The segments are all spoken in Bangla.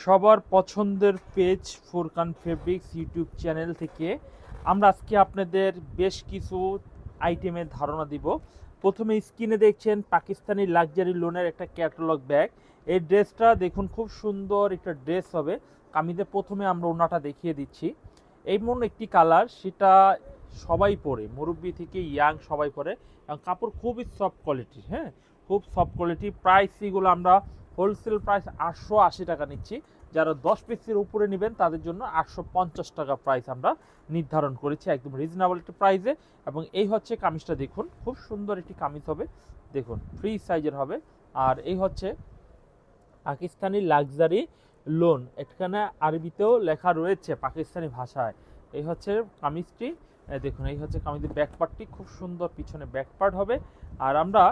সবার পছন্দের page Furqan fabrics YouTube channel থেকে আমরা আজকে আপনাদের বেশ কিছু আইটেমের ধারণা দিব। প্রথমে স্ক্রিনে দেখছেন পাকিস্তানি লাক্সারি লোনের একটা ক্যাটালগ ব্যাগ। এই ড্রেসটা দেখুন, খুব সুন্দর একটা ড্রেস হবে। কামিজে প্রথমে আমরা ওড়নাটা দেখিয়ে দিচ্ছি। এমন একটি কালার, সেটা সবাই পরে, মুরব্বি থেকে ইয়াং সবাই পরে, এবং কাপড় খুবই সফট কোয়ালিটির। হ্যাঁ, খুব সফট কোয়ালিটি। প্রাইস এগুলো আমরা হোলসেল প্রাইস 880 টাকা নিচ্ছি। যারা 10 পিসের উপরে নেবেন তাদের জন্য 850 টাকা প্রাইস আমরা নির্ধারণ করেছি, একদম রিজনেবল একটা প্রাইসে। এবং এই হচ্ছে কামিজটা, দেখুন খুব সুন্দর একটি কামিজ হবে, দেখুন ফ্রি সাইজের হবে। আর এই হচ্ছে পাকিস্তানি লাক্সারি লোন, এখানে আরবিতেও লেখা রয়েছে পাকিস্তানি ভাষায়। এই হচ্ছে কামিজটি, দেখুন এই হচ্ছে কামিজের ব্যাক পার্টটি, খুব সুন্দর পিছনে ব্যাক পার্ট হবে। আর আমরা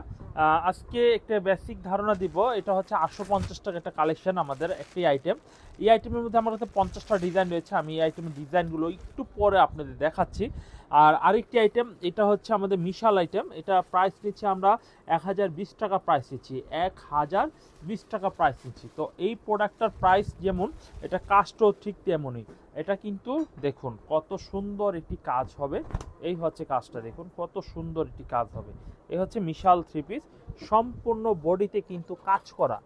আজকে একটা বেসিক ধারণা দিব। এটা হচ্ছে 850 টাকা একটা কালেকশন, আমাদের একটি আইটেম। এই আইটেমের মধ্যে আমার কাছে 50টা ডিজাইন রয়েছে, আমি এই আইটেমের ডিজাইনগুলো একটু পরে আপনাদের দেখাচ্ছি। আর আরেকটি আইটেম, এটা হচ্ছে আমাদের মিশাল আইটেম। এটা প্রাইস নিচ্ছি আমরা 1020 টাকা প্রাইস নিচ্ছি, 1020 টাকা প্রাইস নিচ্ছি। তো এই প্রোডাক্টটার প্রাইস যেমন, এটা কাজটাও ঠিক তেমনই। এটা কিন্তু দেখুন কত সুন্দর একটি কাজ হবে। এই হচ্ছে কাজটা, দেখুন কত সুন্দর একটি কাজ হবে। এই হচ্ছে মিশাল থ্রি পিস, সম্পূর্ণ বডিতে কিন্তু কাজ করা,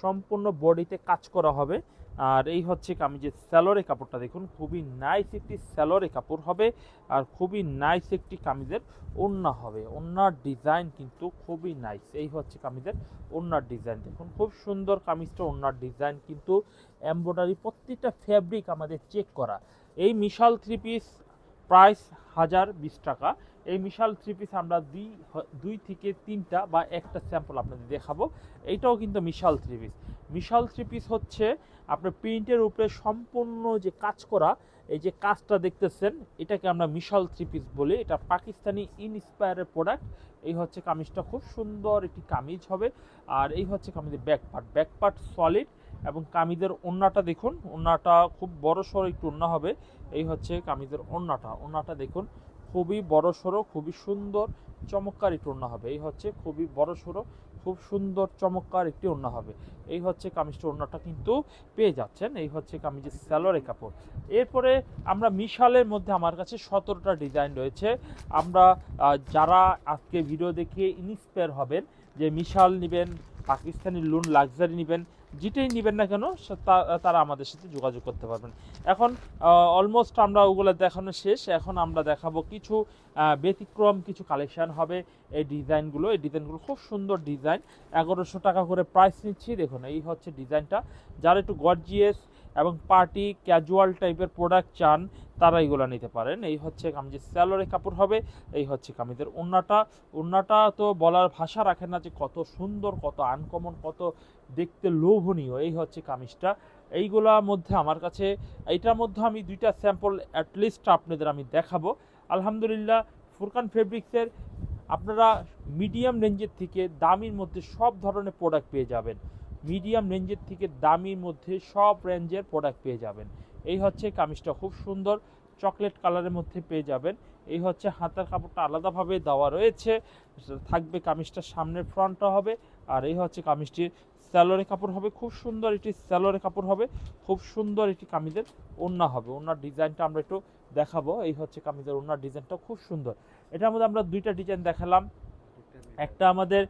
সম্পূর্ণ বডিতে কাজ করা হবে। আর এই হচ্ছে কামিজের স্যালোরে কাপড়টা, দেখুন খুবই নাইস একটি স্যালোরে কাপড় হবে। আর খুবই নাইস একটি কামিজের ওড়না হবে, ওড়নার ডিজাইন কিন্তু খুবই নাইস। এই হচ্ছে কামিজের ওড়নার ডিজাইন, দেখুন খুব সুন্দর কামিজটা। ওড়নার ডিজাইন কিন্তু এমব্রয়ডারি, প্রত্যেকটা ফ্যাব্রিক আমাদের চেক করা। এই মিশাল থ্রি পিস প্রাইস 1020 টাকা। এই মিশাল থ্রি পিস আমরা দুই থেকে তিনটা বা একটা স্যাম্পল আপনাদের দেখাবো। এইটাও কিন্তু মিশাল থ্রি পিস। মিশাল থ্রি পিস হচ্ছে আপনার প্রিন্টের উপরে সম্পূর্ণ যে কাজ করা, এই যে কাজটা দেখতেছেন, এটাকে আমরা মিশাল থ্রি পিস বলি। এটা পাকিস্তানি ইনস্পায়ারের প্রোডাক্ট। এই হচ্ছে কামিজটা, খুব সুন্দর একটি কামিজ হবে। আর এই হচ্ছে কামিজের back part, back part solid. এবং কামিজের ওড়নাটা দেখুন, ওড়নাটা খুব বড় সড়ো একটু ওড়না হবে। এই হচ্ছে কামিজের ওড়নাটা, ওড়নাটা দেখুন খুবই বড় সড়ো, খুবই সুন্দর চমৎকার একটি ওড়না হবে। এই হচ্ছে খুবই বড় সড়ো, খুব সুন্দর চমৎকার একটি ওড়না হবে। এই হচ্ছে কামিজটা, ওড়নাটা কিন্তু পেয়ে যাচ্ছেন। এই হচ্ছে কামিজের স্যালোরে কাপড়। এরপরে আমরা মিশালের মধ্যে আমার কাছে 17টা ডিজাইন রয়েছে। আমরা যারা আজকে ভিডিও দেখে ইন্সপায়ার হবেন যে মিশাল নেবেন, পাকিস্তানি লুন লাক্সারি নেবেন, যেটাই নেবেন না কেন তারা আমাদের সাথে যোগাযোগ করতে পারবেন। এখন অলমোস্ট আমরা ওগুলো দেখানো শেষ। এখন আমরা দেখাবো কিছু ব্যতিক্রম কিছু কালেকশান হবে। এই ডিজাইনগুলো খুব সুন্দর ডিজাইন, 1100 টাকা করে প্রাইস নিচ্ছি। দেখুন এই হচ্ছে ডিজাইনটা। যারা একটু গর্জিয়াস এবং পার্টি ক্যাজুয়াল টাইপের প্রোডাক্ট চান, তারা এইগুলো নিতে পারেন। এই হচ্ছে কামিজের স্যালোরে কাপড় হবে। এই হচ্ছে কামিজের ওড়নাটা তো বলার ভাষা রাখে না যে কত সুন্দর, কত আনকমন, কত দেখতে লোভনীয়। এই হচ্ছে কামিজটা। এইগুলোর মধ্যে আমার কাছে, এইটার মধ্যে আমি দুইটা স্যাম্পল অ্যাটলিস্ট আপনাদের আমি দেখাবো। আলহামদুলিল্লাহ, ফুরকান ফেব্রিক্সের আপনারা মিডিয়াম রেঞ্জের থেকে দামির মধ্যে সব ধরনের প্রোডাক্ট পেয়ে যাবেন। মিডিয়াম রেঞ্জের থেকে দামির মধ্যে সব রেঞ্জের প্রোডাক্ট পেয়ে যাবেন। এই হচ্ছে কামিজটা, খুব সুন্দর চকলেট কালারের মধ্যে পেয়ে যাবেন। এই হচ্ছে হাতার কাপড়টা আলাদাভাবে দেওয়া রয়েছে, থাকবে কামিজটার সামনের ফ্রন্টটা হবে। আর এই হচ্ছে কামিজটির স্যালোরে কাপড় হবে, খুব সুন্দর একটি স্যালোরে কাপড় হবে। খুব সুন্দর একটি কামিজের ওড়না হবে। ওড়নার ডিজাইনটা আমরা একটু দেখাবো। এই হচ্ছে কামিজের ওড়নার ডিজাইনটা খুব সুন্দর। এটার মধ্যে আমরা দুইটা ডিজাইন দেখালাম। একটা আমাদের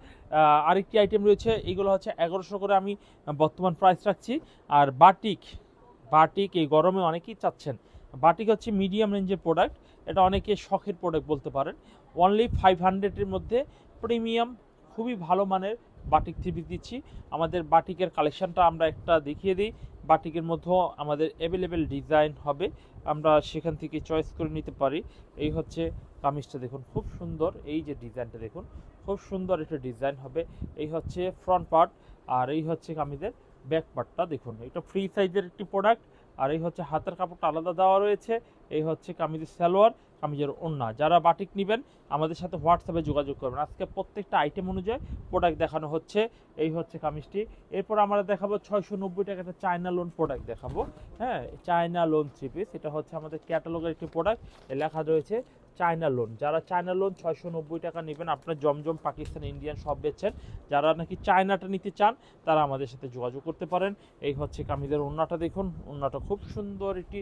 আরেকটি আইটেম রয়েছে, এগুলো হচ্ছে 1100 করে আমি বর্তমান প্রাইস রাখছি। আর বাটিক এই গরমে অনেকেই চাচ্ছেন। বাটিক হচ্ছে মিডিয়াম রেঞ্জের প্রোডাক্ট, এটা অনেকে শখের প্রোডাক্ট বলতে পারেন। অনলি 500-এর মধ্যে প্রিমিয়াম খুবই ভালো মানের বাটিক থ্রি পিস দিচ্ছি। আমাদের বাটিকের কালেকশানটা আমরা একটা দেখিয়ে দিই। বাটিকের মধ্যেও আমাদের অ্যাভেলেবেল ডিজাইন হবে, আমরা সেখান থেকে চয়েস করে নিতে পারি। এই হচ্ছে কামিজটা, দেখুন খুব সুন্দর। এই যে ডিজাইনটা দেখুন, খুব সুন্দর একটা ডিজাইন হবে। এই হচ্ছে ফ্রন্ট পার্ট। আর এই হচ্ছে কামিজের ব্যাক পার্টটা, দেখুন এটা ফ্রি সাইজের একটি প্রোডাক্ট। আর এই হচ্ছে হাতের কাপড়টা আলাদা দেওয়া রয়েছে। এই হচ্ছে কামিজের সালোয়ার, কামিজের ওড়না। যারা বাটিক নেবেন আমাদের সাথে হোয়াটসঅ্যাপে যোগাযোগ করবেন। আজকে প্রত্যেকটা আইটেম অনুযায়ী প্রোডাক্ট দেখানো হচ্ছে। এই হচ্ছে কামিজটি। এরপর আমরা দেখাবো 690 টাকা একটা চায়না লোন প্রোডাক্ট দেখাবো। হ্যাঁ, চায়না লোন থ্রি পিস, এটা হচ্ছে আমাদের ক্যাটালগের একটি প্রোডাক্ট। লেখা রয়েছে চায়না লোন, যারা চায়না লোন 690 টাকা নেবেন, আপনার জমজম পাকিস্তান ইন্ডিয়ান সব বেচছেন, যারা নাকি চায়নাটা নিতে চান তারা আমাদের সাথে যোগাযোগ করতে পারেন। এই হচ্ছে কামিজের ওড়নাটা দেখুন, ওড়নাটা খুব সুন্দর একটি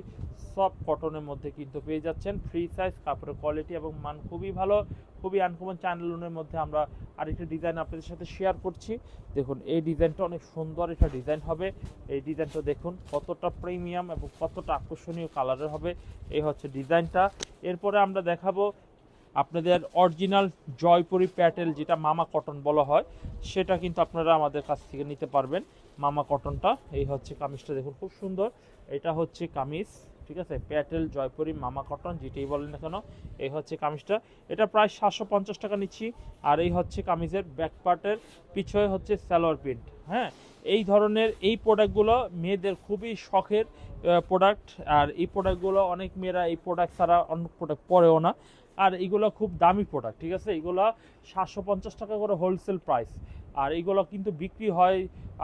সফট কটনের মধ্যে কিন্তু পেয়ে যাচ্ছেন, ফ্রি সাইজ, কাপড়ের কোয়ালিটি এবং মান খুবই ভালো, খুবই আনকমন। চায়না লোনের মধ্যে আমরা আরেকটা ডিজাইন আপনাদের সাথে শেয়ার করছি। দেখুন এই ডিজাইনটা অনেক সুন্দর একটা ডিজাইন হবে, এই ডিজাইনটা দেখুন কতটা প্রিমিয়াম এবং কতটা আকর্ষণীয় কালারের হবে, এই হচ্ছে ডিজাইনটা। এরপরে আমরা দেখাবো আপনাদের অরিজিনাল জয়পুরি প্যাটেল, যেটা মামা কটন বলা হয়, সেটা কিন্তু আপনারা আমাদের কাছ থেকে নিতে পারবেন, মামা কটনটা। এই হচ্ছে কামিজটা দেখুন খুব সুন্দর, এটা হচ্ছে কামিজ, ঠিক আছে, প্যাটেল জয়পুরি মামা কটন যেটাই বলেন না কেন, এই হচ্ছে কামিজটা। এটা প্রায় 750 টাকা নিচ্ছি। আর এই হচ্ছে কামিজের ব্যাক পার্টের পিছনে হচ্ছে সালোয়ার প্রিন্ট। হ্যাঁ, এই ধরনের এই প্রোডাক্টগুলো মেয়েদের খুবই শখের প্রোডাক্ট, আর এই প্রোডাক্টগুলো অনেক মেয়েরা এই প্রোডাক্ট ছাড়া অন্য প্রোডাক্ট পরেও না, আর এইগুলো খুব দামি প্রোডাক্ট, ঠিক আছে, এইগুলো 750 টাকা করে হোলসেল প্রাইস, আর এইগুলো কিন্তু বিক্রি হয়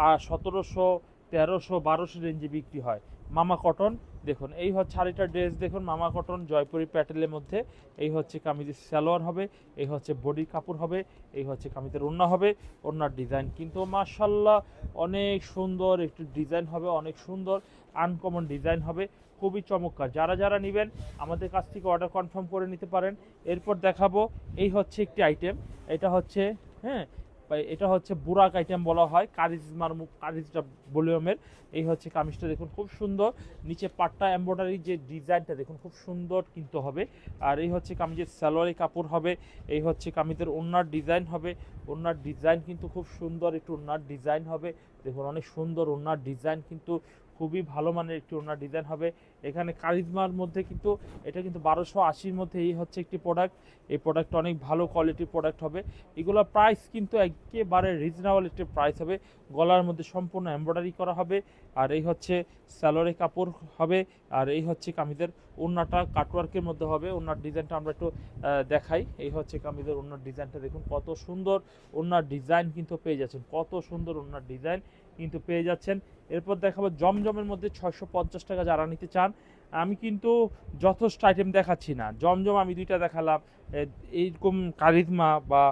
1700, 1300, 1200 রেঞ্জে বিক্রি হয়। মামা কটন দেখুন, এই হচ্ছে আরেকটা ড্রেস দেখুন, মামা কটন জয়পুরি প্যাটেলের মধ্যে। এই হচ্ছে কামিজের সালোয়ার হবে, এই হচ্ছে বডি কাপড় হবে, এই হচ্ছে কামিজের ওড়না হবে। ওড়নার ডিজাইন কিন্তু মাশাআল্লাহ অনেক সুন্দর একটু ডিজাইন হবে, অনেক সুন্দর আনকমন ডিজাইন হবে, খুবই চমৎকার। যারা যারা নেবেন আমাদের কাছ থেকে অর্ডার কনফার্ম করে নিতে পারেন। এরপর দেখাবো এই হচ্ছে একটি আইটেম, এটা হচ্ছে, হ্যাঁ, এটা হচ্ছে বুরাক আইটেম বলা হয়, কারিজটা ভলিউমের। এই হচ্ছে কামিজটা দেখুন খুব সুন্দর, নিচে পাট্টা এমব্রয়ডারি যে ডিজাইনটা দেখুন খুব সুন্দর কিন্তু হবে। আর এই হচ্ছে কামিজের সালোয়ারি কাপড় হবে, এই হচ্ছে কামিজের ওড়নার ডিজাইন হবে, ওড়নার ডিজাইন কিন্তু খুব সুন্দর একটু ওড়নার ডিজাইন হবে, দেখুন অনেক সুন্দর ওড়নার ডিজাইন, কিন্তু খুবই ভালো মানের একটি ওড়নার ডিজাইন হবে। এখানে কারিজমার মধ্যে কিন্তু এটা কিন্তু 1280-র মধ্যে এই হচ্ছে একটি প্রোডাক্ট, এই প্রোডাক্টটা অনেক ভালো কোয়ালিটির প্রোডাক্ট হবে। এগুলোর প্রাইস কিন্তু একেবারে রিজনেবল একটি প্রাইস হবে, গলার মধ্যে সম্পূর্ণ এমব্রয়ডারি করা হবে। আর এই হচ্ছে সালোয়ারের কাপড় হবে, আর এই হচ্ছে কামিজের ওড়নাটা কাটওয়ার্কের মধ্যে হবে। ওড়নার ডিজাইনটা আমরা একটু দেখাই, এই হচ্ছে কামিজের ওড়নার ডিজাইনটা দেখুন কত সুন্দর ওড়নার ডিজাইন কিন্তু পেয়ে যাচ্ছেন, কত সুন্দর ওড়নার ডিজাইন কিন্তু পেয়ে যাচ্ছেন। এরপর দেখাবো জমজমের মধ্যে 650 টাকা যারা নিতে চান। আমি কিন্তু যথেষ্ট আইটেম দেখাচ্ছি না, জমজম আমি দুইটা দেখালাম, এইরকম কারিজমা বা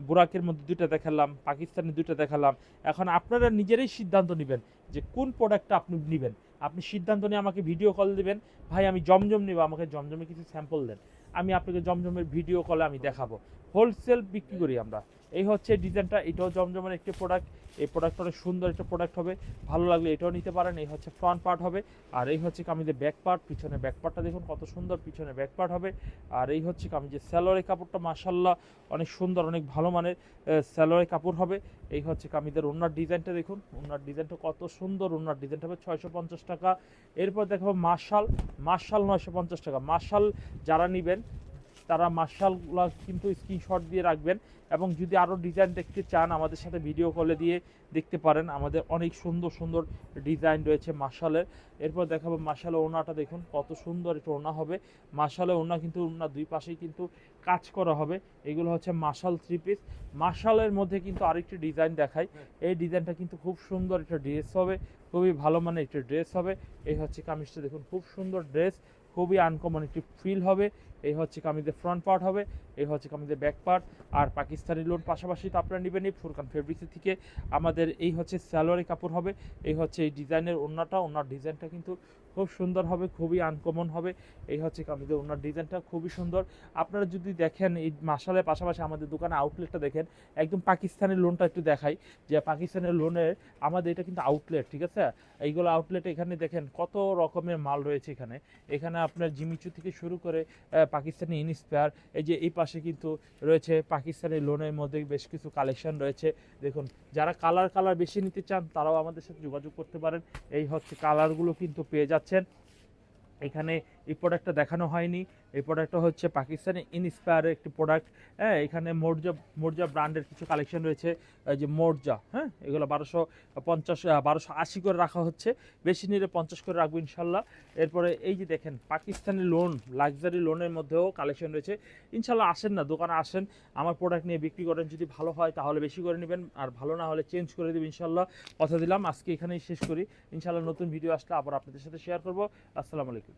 বুরাকের মধ্যে দুইটা দেখালাম, পাকিস্তানের দুইটা দেখালাম। এখন আপনারা নিজেরাই সিদ্ধান্ত নেবেন যে কোন প্রোডাক্টটা আপনি নেবেন। আপনি সিদ্ধান্ত নিয়ে আমাকে ভিডিও কল দিবেন, ভাই আমি জমজম নেব, আমাকে জমজমের কিছু স্যাম্পল দেন, আমি আপনাকে জমজমের ভিডিও কলে আমি দেখাবো। হোলসেল বিক্রি করি আমরা। এই হচ্ছে ডিজাইনটা, এটাও জমজমের একটি প্রোডাক্ট, এই প্রোডাক্টটা অনেক সুন্দর একটা প্রোডাক্ট হবে, ভালো লাগলে এটাও নিতে পারেন। এই হচ্ছে ফ্রন্ট পার্ট হবে, আর এই হচ্ছে কামিজের ব্যাক পার্ট, পিছনে ব্যাক পার্টটা দেখুন কত সুন্দর, পিছনে ব্যাক পার্ট হবে। আর এই হচ্ছে কামিজের সালোয়ারের কাপড়টা মাশাআল্লাহ অনেক সুন্দর, অনেক ভালো মানের সালোয়ারের কাপড় হবে। এই হচ্ছে কামিজের ওড়নার ডিজাইনটা দেখুন, ওড়নার ডিজাইনটা কত সুন্দর, ওড়নার ডিজাইনটা হবে 650 টাকা। এরপর দেখাবো মার্শাল, মার্শাল 950 টাকা। মার্শাল যারা নেবেন তারা মার্শালগুলো কিন্তু স্ক্রিনশট দিয়ে রাখবেন, এবং যদি আরও ডিজাইন দেখতে চান আমাদের সাথে ভিডিও কলে দিয়ে দেখতে পারেন, আমাদের অনেক সুন্দর সুন্দর ডিজাইন রয়েছে মার্শালের। এরপর দেখাবো মার্শালের ওড়নাটা দেখুন কত সুন্দর একটা ওড়না হবে, মার্শালের ওড়না কিন্তু ওড়না দুই পাশেই কিন্তু কাজ করা হবে। এগুলো হচ্ছে মার্শাল থ্রি পিস। মার্শালের মধ্যে কিন্তু আরেকটি ডিজাইন দেখাই, এই ডিজাইনটা কিন্তু খুব সুন্দর একটা ড্রেস হবে, খুবই ভালো মানের একটা ড্রেস হবে। এই হচ্ছে কামিজটা দেখুন খুব সুন্দর ড্রেস, খুবই আনকমন একটি ফিল হবে। এই হচ্ছে কামিজের ফ্রন্ট পার্ট হবে, এই হচ্ছে কামিজের ব্যাক পার্ট। আর পাকিস্তানি লোন পাশাপাশি তো আপনারা নেবেনই ফুরকান ফেব্রিক্স থেকে। আমাদের এই হচ্ছে সালোয়ারি কাপড় হবে, এই হচ্ছে এই ডিজাইনের ওড়নাটা, ওড়নার ডিজাইনটা কিন্তু খুব সুন্দর হবে, খুবই আনকমন হবে। এই হচ্ছে কামিজের ওড়নার ডিজাইনটা খুবই সুন্দর। আপনারা যদি দেখেন এই মার্শালের পাশাপাশি আমাদের দোকানে আউটলেটটা দেখেন, একদম পাকিস্তানি লোনটা একটু দেখাই, যে পাকিস্তানের লোনের আমাদের এটা কিন্তু আউটলেট, ঠিক আছে, এইগুলো আউটলেট। এখানে দেখেন কত রকমের মাল রয়েছে, এখানে আপনার জিমিচু থেকে শুরু করে পাকিস্তানি ইনস্পায়ার, এই যে এই পাশে কিন্তু রয়েছে পাকিস্তানি লোনের মধ্যে বেশ কিছু কালেকশন রয়েছে। দেখুন যারা কালার বেশি নিতে চান তারাও আমাদের সাথে যোগাযোগ করতে পারেন। এই হচ্ছে কালারগুলো কিন্তু পেয়ে যাচ্ছেন। এখানে এই প্রোডাক্টটা দেখানো হয়নি, এই প্রোডাক্টটা হচ্ছে পাকিস্তানি ইনস্পায়ারের একটি প্রোডাক্ট। হ্যাঁ, এখানে মোর্জা ব্র্যান্ডের কিছু কালেকশন রয়েছে, এই যে মোর্জা, হ্যাঁ, এগুলো 1280 করে রাখা হচ্ছে, বেশি নিলে 50 করে রাখবো ইনশাল্লাহ। এরপরে এই যে দেখেন পাকিস্তানি লোন, লাক্সারি লোনের মধ্যেও কালেকশন রয়েছে। ইনশাল্লাহ আসেন না, দোকানে আসেন, আমার প্রোডাক্ট নিয়ে বিক্রি করেন, যদি ভালো হয় তাহলে বেশি করে নেবেন, আর ভালো না হলে চেঞ্জ করে দেবেন ইনশাল্লাহ, কথা দিলাম। আজকে এখানেই শেষ করি, ইনশাল্লাহ নতুন ভিডিও আসলে আবার আপনাদের সাথে শেয়ার করবো। আসসালামু আলাইকুম।